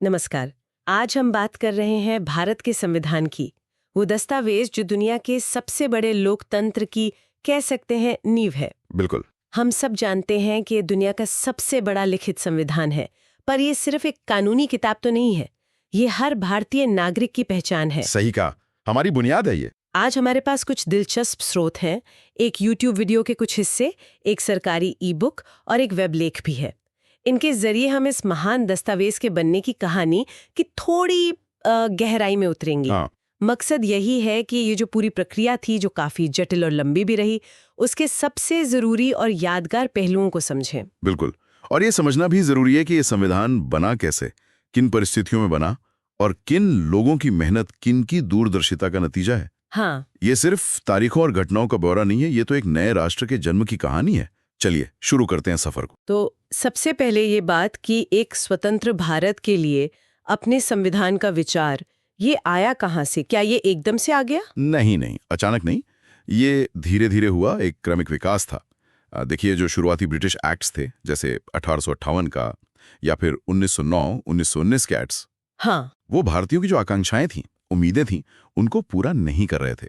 नमस्कार। आज हम बात कर रहे हैं भारत के संविधान की। वो दस्तावेज जो दुनिया के सबसे बड़े लोकतंत्र की कह सकते हैं नींव है। बिल्कुल। हम सब जानते हैं कि ये दुनिया का सबसे बड़ा लिखित संविधान है, पर ये सिर्फ एक कानूनी किताब तो नहीं है। ये हर भारतीय नागरिक की पहचान है। सही कहा, हमारी बुनियाद है ये। आज हमारे पास कुछ दिलचस्प स्रोत हैं। एक यूट्यूब वीडियो के कुछ हिस्से, एक सरकारी ई बुक और एक वेब लेख भी है। इनके जरिए हम इस महान दस्तावेज के बनने की कहानी की थोड़ी गहराई में उतरेंगे। हाँ। मकसद यही है कि ये जो पूरी प्रक्रिया थी, जो काफी जटिल और लंबी भी रही, उसके सबसे जरूरी और यादगार पहलुओं को समझें। बिल्कुल। और ये समझना भी जरूरी है कि ये संविधान बना कैसे, किन परिस्थितियों में बना और किन लोगों की मेहनत, किन की दूरदर्शिता का नतीजा है। हाँ, ये सिर्फ तारीखों और घटनाओं का ब्यौरा नहीं है, ये तो एक नए राष्ट्र के जन्म की कहानी है। चलिए शुरू करते हैं सफर को। तो सबसे पहले ये बात कि एक स्वतंत्र भारत के लिए अपने संविधान का विचार ये आया कहाँ से? क्या ये एकदम से आ गया? नहीं, अचानक नहीं। ये धीरे धीरे हुआ, एक क्रमिक विकास था। देखिए, जो शुरुआती ब्रिटिश एक्ट्स थे, जैसे 1858 का या फिर 1909-1919 के एक्ट्स, हाँ, वो भारतीयों की जो आकांक्षाएं थीं, उम्मीदें थीं, उनको पूरा नहीं कर रहे थे।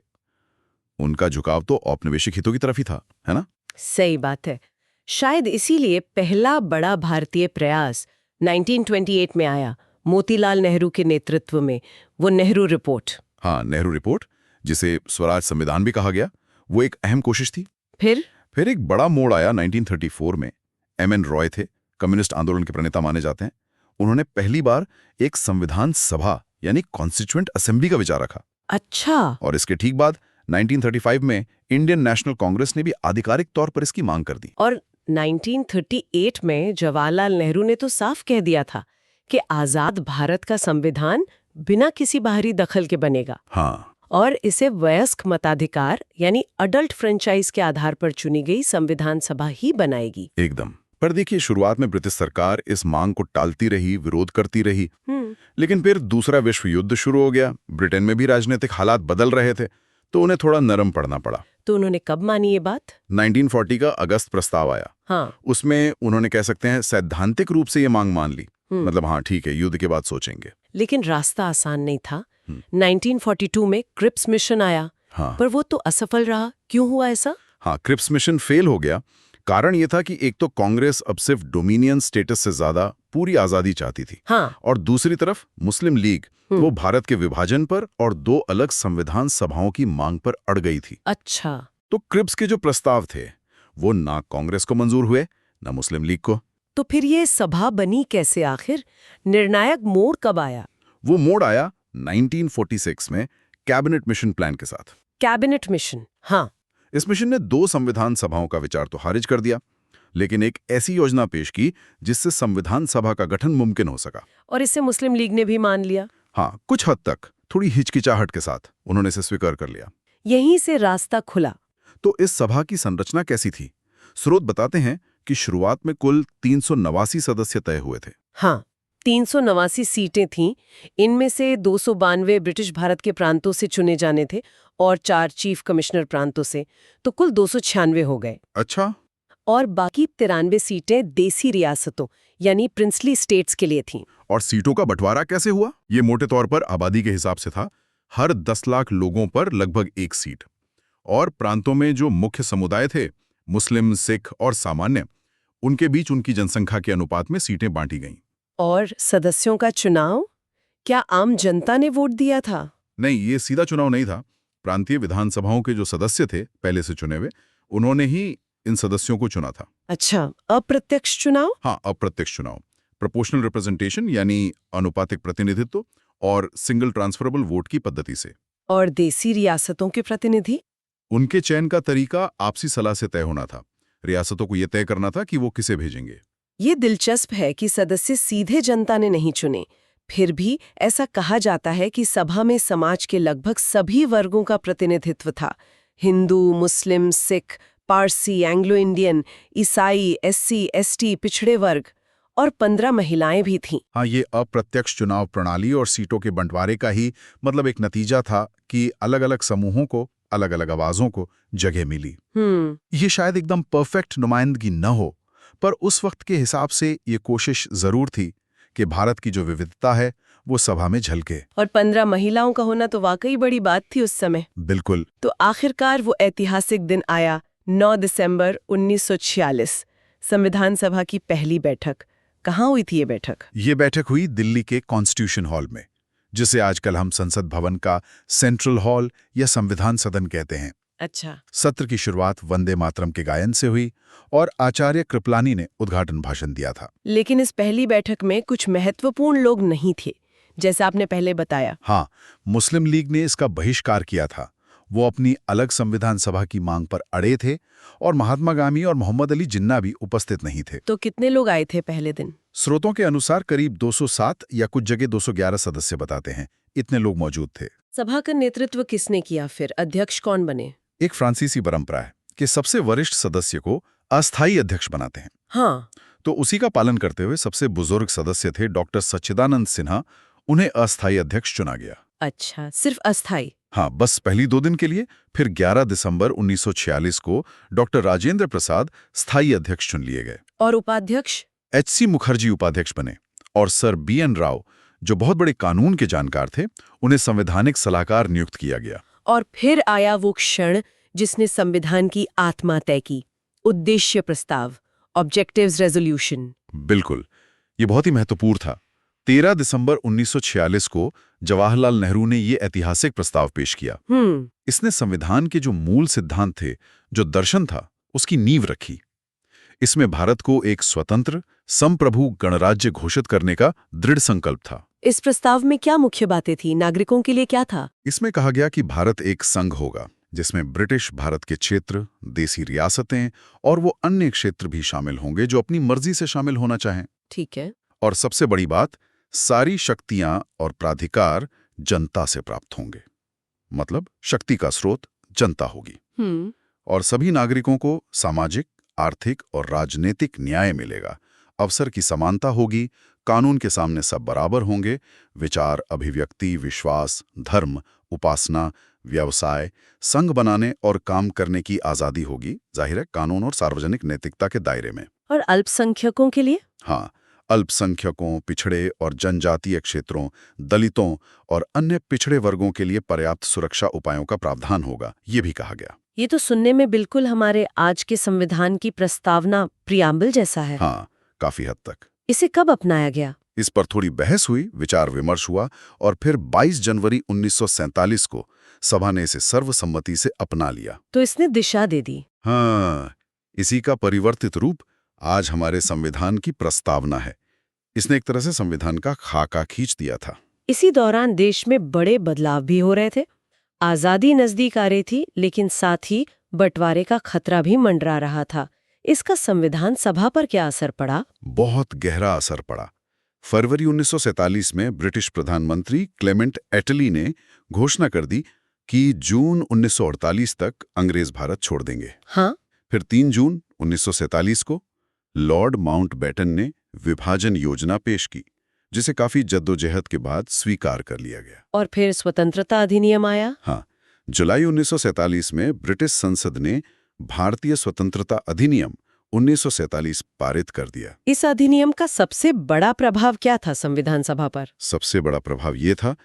उनका झुकाव तो औपनिवेशिक हितों की तरफ ही था, है ना? सही बात है। शायद इसीलिए पहला बड़ा भारतीय प्रयास 1928 में आया, मोतीलाल नेहरू के नेतृत्व में, वो नेहरू रिपोर्ट। हाँ, नेहरू रिपोर्ट, जिसे स्वराज संविधान भी कहा गया, वो एक अहम कोशिश थी। फिर एक बड़ा मोड़ आया 1934 में। एम.एन. रॉय थे, कम्युनिस्ट आंदोलन के प्रणेता माने जाते हैं। उन्होंने पहली बार एक संविधान सभा यानी कॉन्स्टिट्यूएंट असेंबली का विचार रखा। अच्छा, और इसके ठीक बाद 1935 में इंडियन नेशनल कांग्रेस ने भी आधिकारिक तौर पर इसकी मांग कर दी। और 1938 में जवाहरलाल नेहरू ने तो साफ कह दिया था कि आजाद भारत का संविधान बिना किसी बाहरी दखल के बनेगा हाँ, और इसे वयस्क मताधिकार यानी अडल्ट फ्रेंचाइज के आधार पर चुनी गई संविधान सभा ही बनाएगी। एकदम। पर देखिए, शुरुआत में ब्रिटिश सरकार इस मांग को टालती रही, विरोध करती रही। लेकिन फिर दूसरा विश्व युद्ध शुरू हो गया, ब्रिटेन में भी राजनीतिक हालात बदल रहे थे, तो उन्हें थोड़ा नरम पड़ना पड़ा। तो उन्होंने कब मानी ये बात? 1940 का अगस्त प्रस्ताव आया। हाँ, उसमें उन्होंने कह सकते हैं सैद्धांतिक रूप से ये मांग मान ली। मतलब हाँ, ठीक है, युद्ध के बाद सोचेंगे। लेकिन रास्ता आसान नहीं था। 1942 में क्रिप्स मिशन आया, हाँ, पर वो तो असफल रहा। क्यों हुआ ऐसा? हाँ, क्रिप्स मिशन फेल हो गया। कारण ये था कि एक तो कांग्रेस अब सिर्फ डोमिनियन स्टेटस से ज्यादा पूरी आजादी चाहती थी, हाँ, और दूसरी तरफ मुस्लिम लीग, वो भारत के विभाजन पर और दो अलग संविधान सभाओं की मांग पर अड़ गई थी। अच्छा। तो क्रिप्स के जो प्रस्ताव थे, वो ना कांग्रेस को मंजूर हुए, ना मुस्लिम लीग को। तो फिर ये सभा बनी कैसे आखिर? निर्णायक मोड़ कब आया? वो मोड़ आया 1946 में कैबिनेट मिशन प्लान के साथ। कैबिनेट मिशन, हाँ। इस मिशन ने दो संविधान सभाओं का विचार तो खारिज कर दिया, लेकिन एक ऐसी योजना पेश की जिससे संविधान सभा का गठन मुमकिन हो सका। और इसे मुस्लिम लीग ने भी मान लिया। हाँ, कुछ हद तक, थोड़ी हिचकिचाहट के साथ उन्होंने इसे स्वीकार कर लिया। यहीं से रास्ता खुला। तो इस सभा की संरचना कैसी थी? स्रोत बताते हैं कि शुरुआत में कुल 389 सदस्य तय हुए थे। हाँ, 389 सीटें थीं। इनमें से 292 ब्रिटिश भारत के प्रांतों से चुने जाने थे और 4 चीफ कमिश्नर प्रांतों से, तो कुल 296 हो गए। अच्छा। और बाकी 93 सीटें देसी रियासतों यानी प्रिंसली स्टेट्स के लिए थीं। और सीटों का बंटवारा कैसे हुआ? ये मोटे तौर पर आबादी के हिसाब से था। हर 10 लाख लोगों पर लगभग एक सीट। और प्रांतों में जो मुख्य समुदाय थे, मुस्लिम, सिख और सामान्य, उनके बीच उनकी जनसंख्या के अनुपात में सीटें बांटी गईं। और सदस्यों का चुनाव? क्या आम जनता ने वोट दिया था? नहीं, ये सीधा चुनाव नहीं था। प्रांतीय विधानसभाओं के जो सदस्य थे पहले से चुने हुए, उन्होंने ही इन सदस्यों को चुना था। अच्छा, अप्रत्यक्ष चुनाव? हाँ, अप्रत्यक्ष चुनाव, प्रोपोर्शनल रिप्रेजेंटेशन यानी अनुपातिक प्रतिनिधित्व, और सिंगल ट्रांसफरेबल वोट की पद्धति से। और देसी रियासतों के प्रतिनिधि? उनके चयन का तरीका आपसी सलाह से तय होना था। रियासतों को यह तय करना था कि वो किसे भेजेंगे। ये दिलचस्प है कि सदस्य सीधे जनता ने नहीं चुने। फिर भी ऐसा कहा जाता है कि सभा में समाज के लगभग सभी वर्गों का प्रतिनिधित्व था। हिंदू, मुस्लिम, सिख, पारसी, एंग्लो इंडियन, ईसाई, एससी, एसटी, पिछड़े वर्ग और 15 महिलाएं भी थीं। हाँ, ये अप्रत्यक्ष चुनाव प्रणाली और सीटों के बंटवारे का ही मतलब एक नतीजा था कि अलग अलग समूहों को, अलग अलग आवाजों को जगह मिली। ये शायद एकदम परफेक्ट नुमाइंदगी न हो, पर उस वक्त के हिसाब से ये कोशिश जरूर थी कि भारत की जो विविधता है वो सभा में झलके। और 15 महिलाओं का होना तो वाकई बड़ी बात थी उस समय। बिल्कुल। तो आखिरकार वो ऐतिहासिक दिन आया, 9 दिसंबर 1946, संविधान सभा की पहली बैठक। कहाँ हुई थी ये बैठक? ये बैठक हुई दिल्ली के कॉन्स्टिट्यूशन हॉल में, जिसे आजकल हम संसद भवन का सेंट्रल हॉल या संविधान सदन कहते हैं। अच्छा। सत्र की शुरुआत वंदे मातरम के गायन से हुई और आचार्य कृपलानी ने उद्घाटन भाषण दिया था। लेकिन इस पहली बैठक में कुछ महत्वपूर्ण लोग नहीं थे, जैसा आपने पहले बताया। हाँ, मुस्लिम लीग ने इसका बहिष्कार किया था। वो अपनी अलग संविधान सभा की मांग पर अड़े थे और महात्मा गांधी और मोहम्मद अली जिन्ना भी उपस्थित नहीं थे। तो कितने लोग आए थे पहले दिन? स्रोतों के अनुसार करीब 207 या कुछ जगह 211 सदस्य बताते हैं, इतने लोग मौजूद थे। सभा का नेतृत्व किसने किया फिर? अध्यक्ष कौन बने? एक फ्रांसीसी परंपरा है कि सबसे वरिष्ठ सदस्य को अस्थायी अध्यक्ष बनाते हैं। हाँ। तो उसी का पालन करते हुए सबसे बुजुर्ग सदस्य थे डॉक्टर सच्चिदानंद सिन्हा। उन्हें अस्थायी अध्यक्ष चुना गया। अच्छा, सिर्फ अस्थायी? हाँ, बस पहली 2 दिन के लिए। फिर 11 दिसंबर 1946 को डॉक्टर राजेंद्र प्रसाद स्थायी अध्यक्ष चुन लिए गए। और उपाध्यक्ष? एच.सी. मुखर्जी उपाध्यक्ष बने और सर बी.एन. राव, जो बहुत बड़े कानून के जानकार थे, उन्हें संवैधानिक सलाहकार नियुक्त किया गया। और फिर आया वो क्षण जिसने संविधान की आत्मा तय की, उद्देश्य प्रस्ताव, ऑब्जेक्टिव्स रेजोल्यूशन। बिल्कुल, ये बहुत ही महत्वपूर्ण था। 13 दिसंबर 1946 को जवाहरलाल नेहरू ने ये ऐतिहासिक प्रस्ताव पेश किया। इसने संविधान के जो मूल सिद्धांत थे, जो दर्शन था, उसकी नींव रखी। इसमें भारत को एक स्वतंत्र, संप्रभु गणराज्य घोषित करने का दृढ़ संकल्प था। इस प्रस्ताव में क्या मुख्य बातें थी? नागरिकों के लिए क्या था? इसमें कहा गया कि भारत एक संघ होगा, जिसमें ब्रिटिश भारत के क्षेत्र, देसी रियासतें और वो अन्य क्षेत्र भी शामिल होंगे जो अपनी मर्जी से शामिल होना चाहें। ठीक है। और सबसे बड़ी बात, सारी शक्तियां और प्राधिकार जनता से प्राप्त होंगे। मतलब शक्ति का स्रोत जनता होगी। और सभी नागरिकों को सामाजिक, आर्थिक और राजनीतिक न्याय मिलेगा। अवसर की समानता होगी, कानून के सामने सब बराबर होंगे, विचार, अभिव्यक्ति, विश्वास, धर्म, उपासना, व्यवसाय, संघ बनाने और काम करने की आजादी होगी, जाहिर है कानून और सार्वजनिक नैतिकता के दायरे में। और अल्पसंख्यकों के लिए? हाँ, अल्पसंख्यकों, पिछड़े और जनजातीय क्षेत्रों, दलितों और अन्य पिछड़े वर्गों के लिए पर्याप्त सुरक्षा उपायों का प्रावधान होगा, ये भी कहा गया। ये तो सुनने में बिल्कुल हमारे आज के संविधान की प्रस्तावना, प्रियम्बल जैसा है। हाँ, काफी हद तक। इसे कब अपनाया गया? इस पर थोड़ी बहस हुई, विचार विमर्श हुआ और फिर 22 जनवरी 1947 को सभा ने इसे सर्वसम्मति से अपना लिया। तो इसने दिशा दे दी। हाँ, इसी का परिवर्तित रूप आज हमारे संविधान की प्रस्तावना है। इसने एक तरह से संविधान का खाका खींच दिया था। इसी दौरान देश में बड़े बदलाव भी हो रहे थे। आजादी नजदीक आ रही थी, लेकिन साथ ही बंटवारे का खतरा भी मंडरा रहा था। इसका संविधान सभा पर क्या असर पड़ा? बहुत गहरा असर पड़ा। फरवरी 1947 में ब्रिटिश प्रधानमंत्री क्लेमेंट एटली ने घोषणा कर दी कि जून 1948 तक अंग्रेज भारत छोड़ देंगे। हाँ। फिर 3 जून 1947 को लॉर्ड माउंटबेटन ने विभाजन योजना पेश की, जिसे काफी जद्दोजहद के बाद स्वीकार कर लिया गया। और फिर स्वतंत्रता अधिनियम आया। हाँ, जुलाई 1947 में ब्रिटिश संसद ने भारतीय स्वतंत्रता अधिनियम 1947 पारित कर दिया। इस अधिनियम का सबसे बड़ा प्रभाव क्या था संविधान सभा पर? सबसे बड़ा प्रभाव ये था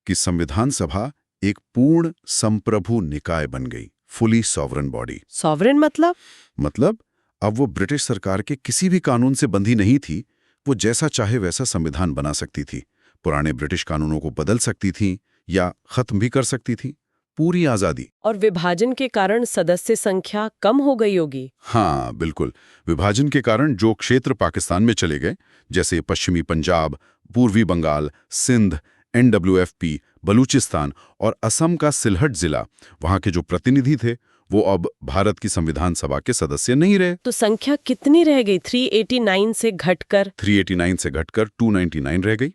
कि संविधान सभा एक पूर्ण संप्रभु निकाय बन गई, फुली सॉवरन बॉडी। सॉवरन मतलब अब वो ब्रिटिश सरकार के किसी भी कानून से बंधी नहीं थी। वो जैसा चाहे वैसा संविधान बना सकती थी, पुराने ब्रिटिश कानूनों को बदल सकती थी या खत्म भी कर सकती थी। पूरी आजादी। और विभाजन के कारण सदस्य संख्या कम हो गई होगी। हाँ, बिल्कुल। विभाजन के कारण जो क्षेत्र पाकिस्तान में चले गए, जैसे पश्चिमी पंजाब, पूर्वी बंगाल, सिंध, NWFP, बलूचिस्तान और असम का सिलहट जिला, वहां के जो प्रतिनिधि थे वो अब भारत की संविधान सभा के सदस्य नहीं रहे। तो संख्या कितनी रह गई? 389 से घटकर 299 रह गई।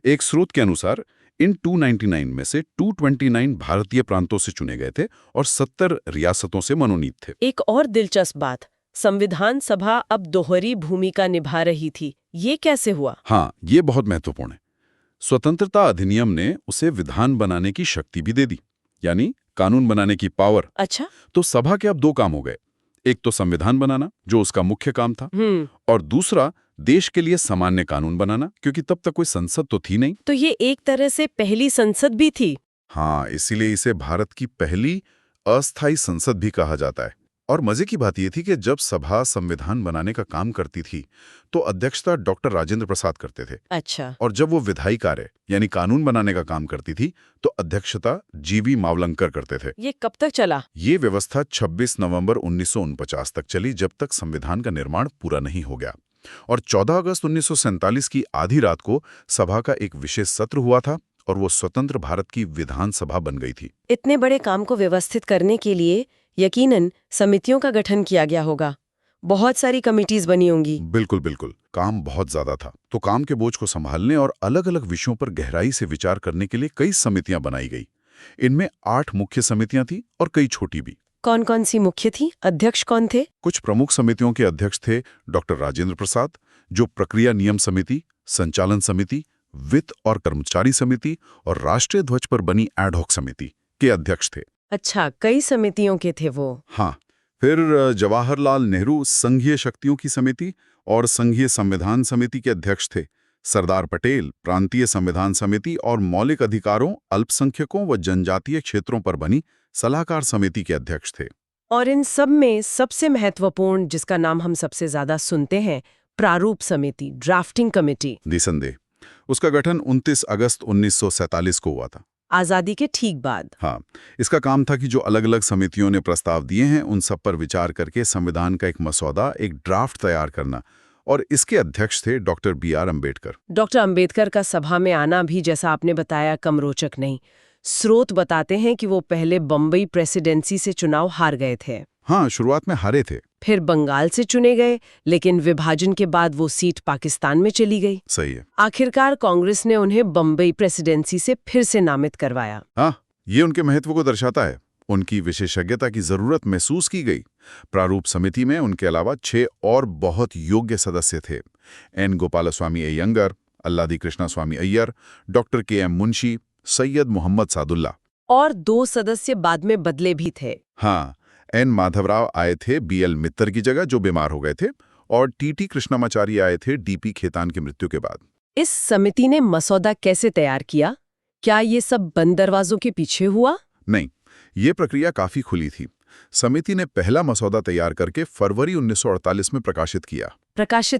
एक स्रोत के अनुसार इन 299 में से 229 भारतीय प्रांतों से चुने गए थे और 70 रियासतों से मनोनीत थे। एक और दिलचस्प बात, संविधान सभा अब दोहरी भूमिका निभा रही थी। ये कैसे हुआ? हाँ, ये बहुत महत्वपूर्ण है। स्वतंत्रता अधिनियम ने उसे विधान बनाने की शक्ति भी दे दी, यानी कानून बनाने की पावर। अच्छा। तो सभा के अब 2 काम हो गए। एक तो संविधान बनाना, जो उसका मुख्य काम था, और दूसरा देश के लिए सामान्य कानून बनाना, क्योंकि तब तक कोई संसद तो थी नहीं। तो ये एक तरह से पहली संसद भी थी। हाँ, इसीलिए इसे भारत की पहली अस्थायी संसद भी कहा जाता है। और मजे की बात यह थी कि जब सभा संविधान बनाने का काम करती थी तो अध्यक्षता डॉक्टर राजेंद्र प्रसाद करते थे। अच्छा। और जब वो विधायी कार्य यानी कानून बनाने का काम करती थी तो अध्यक्षता जीवी मावलंकर करते थे। ये कब तक चला? ये व्यवस्था 26 नवंबर 1949 तक चली, जब तक संविधान का निर्माण पूरा नहीं हो गया। और 14 अगस्त 1947 की आधी रात को सभा का एक विशेष सत्र हुआ था और वो स्वतंत्र भारत की विधानसभा बन गई थी। इतने बड़े काम को व्यवस्थित करने के लिए यकीनन समितियों का गठन किया गया होगा, बहुत सारी कमिटीज बनी होंगी। बिल्कुल बिल्कुल, काम बहुत ज्यादा था। तो काम के बोझ को संभालने और अलग अलग विषयों पर गहराई से विचार करने के लिए कई समितियां बनाई गई। इनमें 8 मुख्य समितियां थी और कई छोटी भी। कौन कौन सी मुख्य थी? अध्यक्ष कौन थे? कुछ प्रमुख समितियों के अध्यक्ष थे डॉक्टर राजेंद्र प्रसाद, जो प्रक्रिया नियम समिति, संचालन समिति, वित्त और कर्मचारी समिति और राष्ट्रीय ध्वज पर बनी एडहॉक समिति के अध्यक्ष थे। अच्छा, कई समितियों के थे वो। हाँ, फिर जवाहरलाल नेहरू संघीय शक्तियों की समिति और संघीय संविधान समिति के अध्यक्ष थे। सरदार पटेल प्रांतीय संविधान समिति और मौलिक अधिकारों, अल्पसंख्यकों व जनजातीय क्षेत्रों पर बनी सलाहकार समिति के अध्यक्ष थे। और इन सब में सबसे महत्वपूर्ण, जिसका नाम हम सबसे ज्यादा सुनते हैं, प्रारूप समिति, ड्राफ्टिंग कमेटी। निसंदेह उसका गठन 29 अगस्त 1947 को हुआ था, आजादी के ठीक बाद। हाँ, इसका काम था कि जो अलग अलग समितियों ने प्रस्ताव दिए हैं उन सब पर विचार करके संविधान का एक मसौदा, एक ड्राफ्ट तैयार करना। और इसके अध्यक्ष थे doctor BR Ambedkar. Doctor Ambedkar का सभा में आना भी, जैसा आपने बताया, कम रोचक नहीं। स्रोत बताते हैं कि वो पहले बम्बई प्रेसिडेंसी से चुनाव हार गए थे। हाँ, शुरुआत में हारे थे। फिर बंगाल से चुने गए, लेकिन विभाजन के बाद वो सीट पाकिस्तान में चली गई। सही है। आखिरकार कांग्रेस ने उन्हें बम्बई प्रेसिडेंसी से फिर से नामित करवाया। हाँ, ये उनके महत्व को दर्शाता है। उनकी विशेषज्ञता की जरूरत महसूस की गई। प्रारूप समिति में उनके अलावा 6 और बहुत योग्य सदस्य थे। N. गोपालस्वामी अयंगर, अल्लादी कृष्णा स्वामी अय्यर, डॉक्टर KM मुंशी, सैयद मोहम्मद सादुल्ला। और 2 सदस्य बाद में बदले भी थे। हाँ, N. माधवराव आए थे BL मित्तर की जगह, जो बीमार हो गए थे, और TT कृष्णामाचारी आए थे DP खेतान की मृत्यु के बाद। इस समिति ने मसौदा कैसे तैयार किया? क्या ये सब बंद दरवाजों के पीछे हुआ? नहीं, ये प्रक्रिया काफी खुली थी। समिति ने पहला मसौदा तैयार करके फरवरी 1948 में प्रकाशित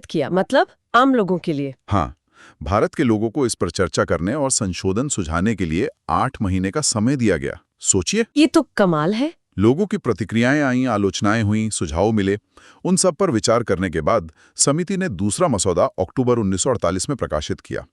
किया। मतलब आम लोगों के लिए? हाँ, भारत के लोगों को इस पर चर्चा करने और संशोधन सुझाने के लिए 8 महीने का समय दिया गया। सोचिए, ये तो कमाल है। लोगों की प्रतिक्रियाएं आईं, आलोचनाएं हुईं, सुझाव मिले। उन सब पर विचार करने के बाद समिति ने दूसरा मसौदा अक्टूबर 1948 में प्रकाशित किया।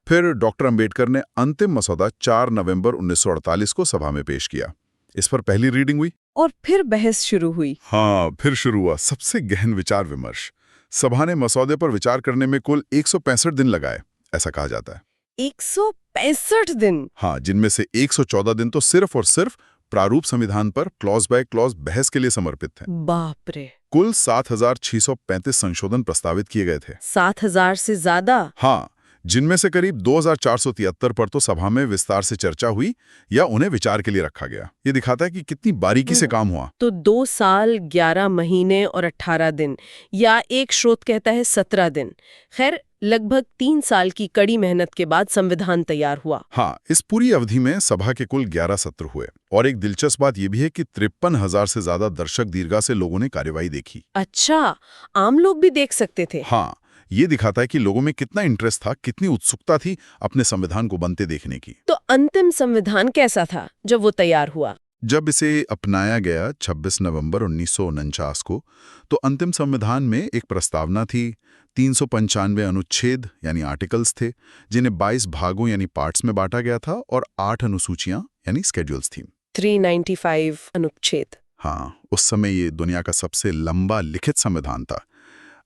फिर डॉक्टर अम्बेडकर ने अंतिम मसौदा 4 नवंबर 1948 को सभा में पेश किया। इस पर पहली रीडिंग हुई और फिर बहस शुरू हुई। हाँ, फिर शुरू हुआ सबसे गहन विचार विमर्श। सभा ने मसौदे पर विचार करने में कुल 165 दिन लगाए, ऐसा कहा जाता है। 165 दिन? हाँ, जिनमें से 114 दिन तो सिर्फ और सिर्फ प्रारूप संविधान पर क्लॉज बाय क्लॉज बहस के लिए समर्पित थे। बाप रे! कुल 7,635 संशोधन प्रस्तावित किए गए थे। 7,000 से ज्यादा? हाँ, जिनमें से करीब 2,473 पर तो सभा में विस्तार से चर्चा हुई या उन्हें विचार के लिए रखा गया। ये दिखाता है कि कितनी बारीकी से काम हुआ। तो 2 साल 11 महीने और 18 दिन, या एक स्रोत कहता है 17 दिन। खैर, लगभग 3 साल की कड़ी मेहनत के बाद संविधान तैयार हुआ। हाँ, इस पूरी अवधि में सभा के कुल 11 सत्र हुए। और एक दिलचस्प बात यह भी है कि 53,000 से ज्यादा दर्शक दीर्घा से लोगों ने कार्यवाही देखी। अच्छा, आम लोग भी देख सकते थे? हाँ, ये दिखाता है कि लोगों में कितना इंटरेस्ट था, कितनी उत्सुकता थी अपने संविधान को बनते देखने की। तो अंतिम संविधान कैसा था जब वो तैयार हुआ? जब इसे अपनाया गया 26 नवंबर 1949 को, तो अंतिम संविधान में एक प्रस्तावना थी। 395 अनुच्छेद यानी आर्टिकल्स थे, जिन्हें 22 भागों यानी पार्ट्स में बांटा गया था, और 8 अनुसूचियां यानी स्केड्यूल्स थी। 395 अनुच्छेद। हाँ, उस समय ये दुनिया का सबसे लंबा लिखित संविधान था।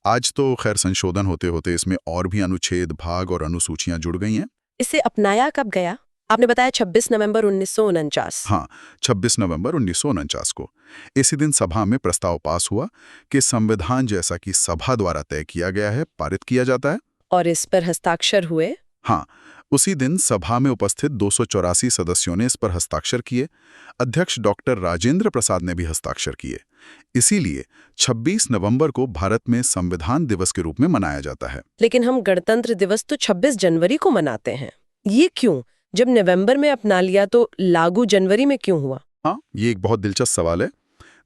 आज तो खैर संशोधन होते होते इसमें और भी अनुच्छेद, भाग और अनुसूचियां जुड़ गई हैं। इसे अपनाया कब गया? आपने बताया 26 नवंबर 1949। हाँ, 26 नवंबर 1949 को। इसी दिन सभा में प्रस्ताव पास हुआ कि संविधान जैसा कि सभा द्वारा तय किया गया है, पारित किया जाता है। और इस पर हस्ताक्षर हुए? हाँ, उसी दिन सभा में उपस्थित 284 सदस्यों ने इस पर हस्ताक्षर किए। अध्यक्ष डॉक्टर राजेंद्र प्रसाद ने भी हस्ताक्षर किए। इसीलिए 26 नवंबर को भारत में संविधान दिवस के रूप में मनाया जाता है। लेकिन हम गणतंत्र दिवस तो 26 जनवरी को मनाते हैं, ये क्यों? जब नवंबर में अपना लिया तो लागू जनवरी में क्यों हुआ? हाँ, ये एक बहुत दिलचस्प सवाल है।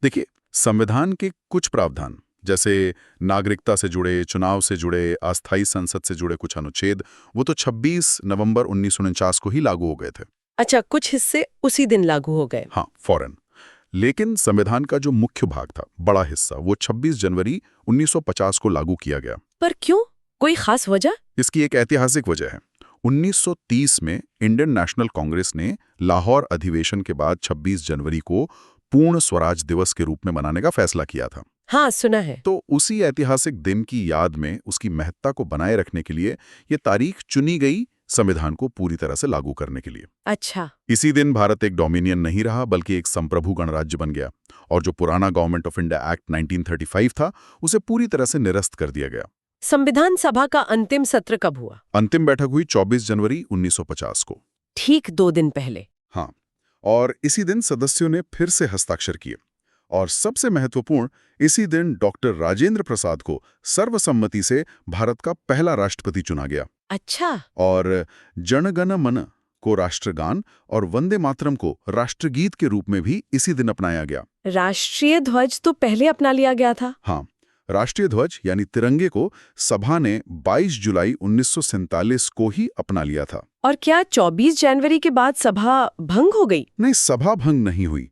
देखिए, संविधान के कुछ प्रावधान जैसे नागरिकता से जुड़े, चुनाव से जुड़े, अस्थायी संसद से जुड़े कुछ अनुच्छेद, वो तो 26 नवंबर 1949 को ही लागू हो गए थे। अच्छा, कुछ हिस्से उसी दिन लागू हो गए। हाँ, फौरन। लेकिन संविधान का जो मुख्य भाग था, बड़ा हिस्सा, वो 26 जनवरी 1950 को लागू किया गया। पर क्यों? कोई खास वजह? इसकी एक ऐतिहासिक वजह है। 1930 में इंडियन नेशनल कांग्रेस ने लाहौर अधिवेशन के बाद 26 जनवरी को पूर्ण स्वराज दिवस के रूप में मनाने का फैसला किया था। हाँ, सुना है। तो उसी ऐतिहासिक दिन की याद में उसकी महत्ता को बनाए रखने के लिए ये तारीख चुनी गई संविधान को पूरी तरह से लागू करने के लिए। अच्छा। इसी दिन भारत एक डोमिनियन नहीं रहा, बल्कि एक संप्रभु गणराज्य बन गया, और जो पुराना गवर्नमेंट ऑफ इंडिया एक्ट 1935 था, उसे पूरी तरह से निरस्त कर दिया गया। संविधान सभा का अंतिम सत्र कब हुआ? अंतिम बैठक हुई 24 जनवरी 1950 को। ठीक 2 दिन पहले। हाँ, और इसी दिन सदस्यों ने फिर से हस्ताक्षर किए। और सबसे महत्वपूर्ण, इसी दिन डॉक्टर राजेंद्र प्रसाद को सर्वसम्मति से भारत का पहला राष्ट्रपति चुना गया। अच्छा। और जन गण मन को राष्ट्रगान और वंदे मातरम को राष्ट्रगीत के रूप में भी इसी दिन अपनाया गया। राष्ट्रीय ध्वज तो पहले अपना लिया गया था। हाँ, राष्ट्रीय ध्वज यानी तिरंगे को सभा ने 22 जुलाई 1947 को ही अपना लिया था। और क्या 24 जनवरी के बाद सभा भंग हो गई? नहीं, सभा भंग नहीं हुई।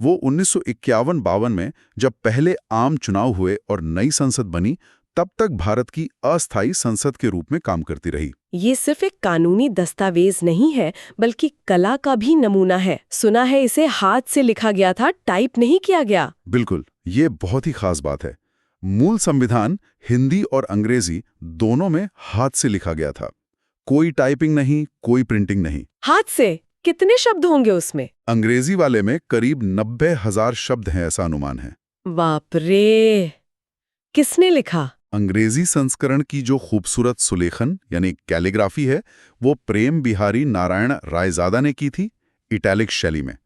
वो 1951-52 में जब पहले आम चुनाव हुए और नई संसद बनी, तब तक भारत की अस्थायी संसद के रूप में काम करती रही। ये सिर्फ एक कानूनी दस्तावेज नहीं है, बल्कि कला का भी नमूना है। सुना है इसे हाथ से लिखा गया था, टाइप नहीं किया गया। बिल्कुल, ये बहुत ही खास बात है। मूल संविधान हिंदी और अंग्रेजी दोनों में हाथ से लिखा गया था। कोई टाइपिंग नहीं, कोई प्रिंटिंग नहीं। हाथ से? कितने शब्द होंगे उसमें? अंग्रेजी वाले में करीब 90,000 शब्द हैं, ऐसा अनुमान है। बाप रे! किसने लिखा? अंग्रेजी संस्करण की जो खूबसूरत सुलेखन यानी कैलीग्राफी है, वो प्रेम बिहारी नारायण रायजादा ने की थी, इटैलिक शैली में।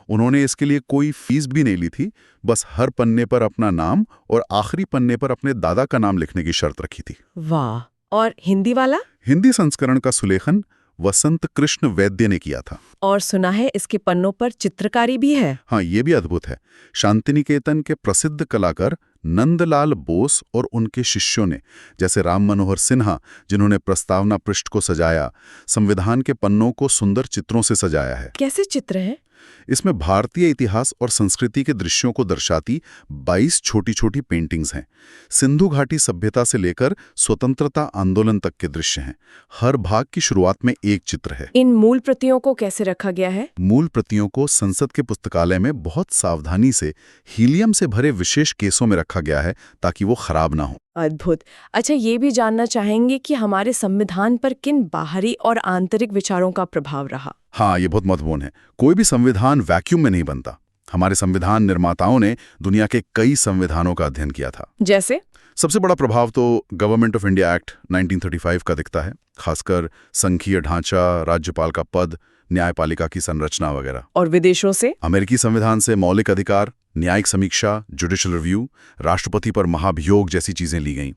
उन्होंने इसके लिए कोई फीस भी नहीं ली थी, बस हर पन्ने पर अपना नाम और आखिरी पन्ने पर अपने दादा का नाम लिखने की शर्त रखी थी। वाह! और हिंदी वाला? हिंदी संस्करण का सुलेखन वसंत कृष्ण वैद्य ने किया था। और सुना है इसके पन्नों पर चित्रकारी भी है। हाँ, ये भी अद्भुत है। शांतिनिकेतन के प्रसिद्ध कलाकार नंदलाल बोस और उनके शिष्यों ने, जैसे राम मनोहर सिन्हा, जिन्होंने प्रस्तावना पृष्ठ को सजाया, संविधान के पन्नों को सुंदर चित्रों से सजाया है। कैसे चित्र हैं? इसमें भारतीय इतिहास और संस्कृति के दृश्यों को दर्शाती 22 छोटी-छोटी पेंटिंग्स हैं। सिंधु घाटी सभ्यता से लेकर स्वतंत्रता आंदोलन तक के दृश्य हैं। हर भाग की शुरुआत में एक चित्र है। इन मूल प्रतियों को कैसे रखा गया है? मूल प्रतियों को संसद के पुस्तकालय में बहुत सावधानी से हीलियम से भरे विशेष केसों में रखा गया है, ताकि वो खराब ना हो। अद्भुत। अच्छा, ये भी जानना चाहेंगे कि हमारे संविधान पर किन बाहरी और आंतरिक विचारों का प्रभाव रहा? हाँ, ये बहुत महत्वपूर्ण है। कोई भी संविधान वैक्यूम में नहीं बनता। हमारे संविधान निर्माताओं ने दुनिया के कई संविधानों का अध्ययन किया था। जैसे? सबसे बड़ा प्रभाव तो गवर्नमेंट ऑफ इंडिया एक्ट 1935 का दिखता है, खासकर संघीय ढांचा, राज्यपाल का पद, न्यायपालिका की संरचना वगैरह। और विदेशों से? अमेरिकी संविधान से मौलिक अधिकार, न्यायिक समीक्षा, जुडिशियल रिव्यू, राष्ट्रपति पर महाभियोग जैसी चीजें ली गईं।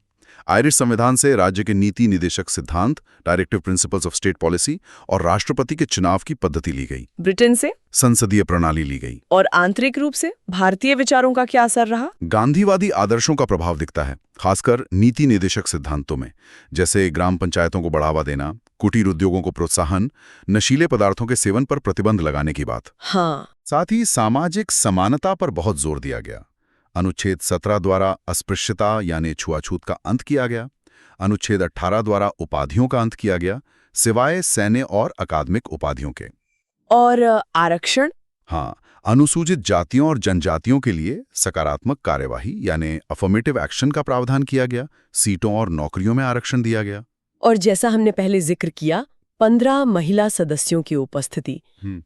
आयरिश संविधान से राज्य के नीति निदेशक सिद्धांत, directive principles of state policy, और राष्ट्रपति के चुनाव की पद्धति ली गई। ब्रिटेन से? संसदीय प्रणाली ली गई। और आंतरिक रूप से भारतीय विचारों का क्या असर रहा? गांधीवादी आदर्शों का प्रभाव दिखता है, खासकर नीति निदेशक सिद्धांतों में, जैसे ग्राम पंचायतों को बढ़ावा देना, कुटीर उद्योगों को प्रोत्साहन, नशीले पदार्थों के सेवन पर प्रतिबंध लगाने की बात। हाँ। साथ ही सामाजिक समानता पर बहुत जोर दिया गया। अनुच्छेद 17 द्वारा अस्पृश्यता यानी छुआछूत का अंत किया गया। अनुच्छेद 18 द्वारा उपाधियों का अंत किया गया, सिवाय सैन्य और अकादमिक उपाधियों के। और आरक्षण? हाँ, अनुसूचित जातियों और जनजातियों के लिए सकारात्मक कार्यवाही यानी अफर्मेटिव एक्शन का प्रावधान किया गया। सीटों और नौकरियों में आरक्षण दिया गया। और जैसा हमने पहले जिक्र किया, 15 महिला सदस्यों की उपस्थिति,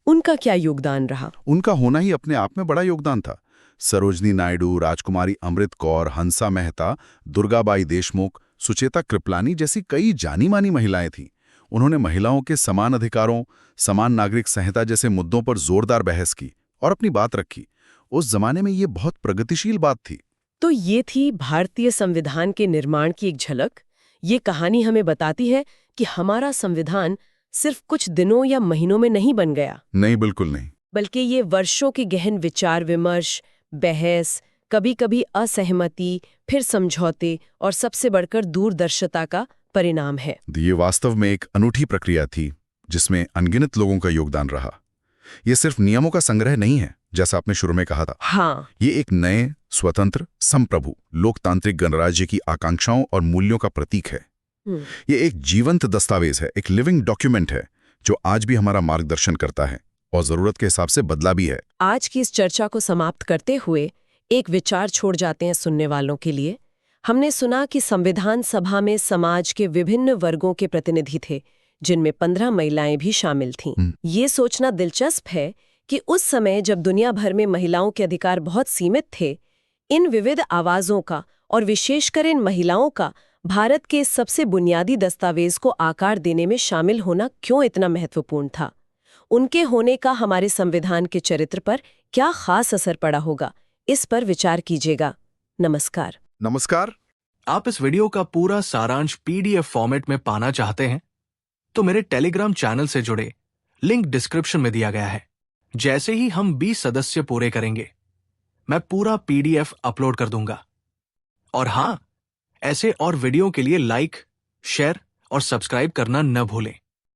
उनका क्या योगदान रहा? उनका होना ही अपने आप में बड़ा योगदान था। सरोजनी नायडू, राजकुमारी अमृत कौर, हंसा मेहता, दुर्गाबाई देशमुख, सुचेता कृपलानी जैसी कई जानी मानी महिलाएं थीं। उन्होंने महिलाओं के समान अधिकारों, समान नागरिक संहिता जैसे मुद्दों पर जोरदार बहस की और अपनी बात रखी। उस जमाने में ये बहुत प्रगतिशील बात थी। तो ये थी भारतीय संविधान के निर्माण की एक झलक। ये कहानी हमें बताती है कि हमारा संविधान सिर्फ कुछ दिनों या महीनों में नहीं बन गया, नहीं, बिल्कुल नहीं। बल्कि ये वर्षों के गहन विचार विमर्श, बहस, कभी-कभी असहमति, फिर समझौते और सबसे बढ़कर दूरदर्शिता का परिणाम है। ये वास्तव में एक अनूठी प्रक्रिया थी जिसमें अनगिनत लोगों का योगदान रहा। ये सिर्फ नियमों का संग्रह नहीं है, जैसा आपने शुरू में कहा था। हाँ, ये एक नए, स्वतंत्र, संप्रभु, लोकतांत्रिक गणराज्य की आकांक्षाओं और मूल्यों का प्रतीक है। ये एक जीवंत दस्तावेज है, एक लिविंग डॉक्यूमेंट है, जो आज भी हमारा मार्गदर्शन करता है और जरूरत के हिसाब से बदला भी है। आज की इस चर्चा को समाप्त करते हुए एक विचार छोड़ जाते हैं सुनने वालों के लिए। हमने सुना कि संविधान सभा में समाज के विभिन्न वर्गों के प्रतिनिधि थे, जिनमें 15 महिलाएं भी शामिल थीं। ये सोचना दिलचस्प है कि उस समय जब दुनिया भर में महिलाओं के अधिकार बहुत सीमित थे, इन विविध आवाजों का और विशेषकर इन महिलाओं का भारत के सबसे बुनियादी दस्तावेज को आकार देने में शामिल होना क्यों इतना महत्वपूर्ण था? उनके होने का हमारे संविधान के चरित्र पर क्या खास असर पड़ा होगा? इस पर विचार कीजिएगा। नमस्कार। नमस्कार। आप इस वीडियो का पूरा सारांश पीडीएफ फॉर्मेट में पाना चाहते हैं तो मेरे टेलीग्राम चैनल से जुड़े, लिंक डिस्क्रिप्शन में दिया गया है। जैसे ही हम 20 सदस्य पूरे करेंगे, मैं पूरा पीडीएफ अपलोड कर दूंगा। और हाँ, ऐसे और वीडियो के लिए लाइक, शेयर और सब्सक्राइब करना न भूलें।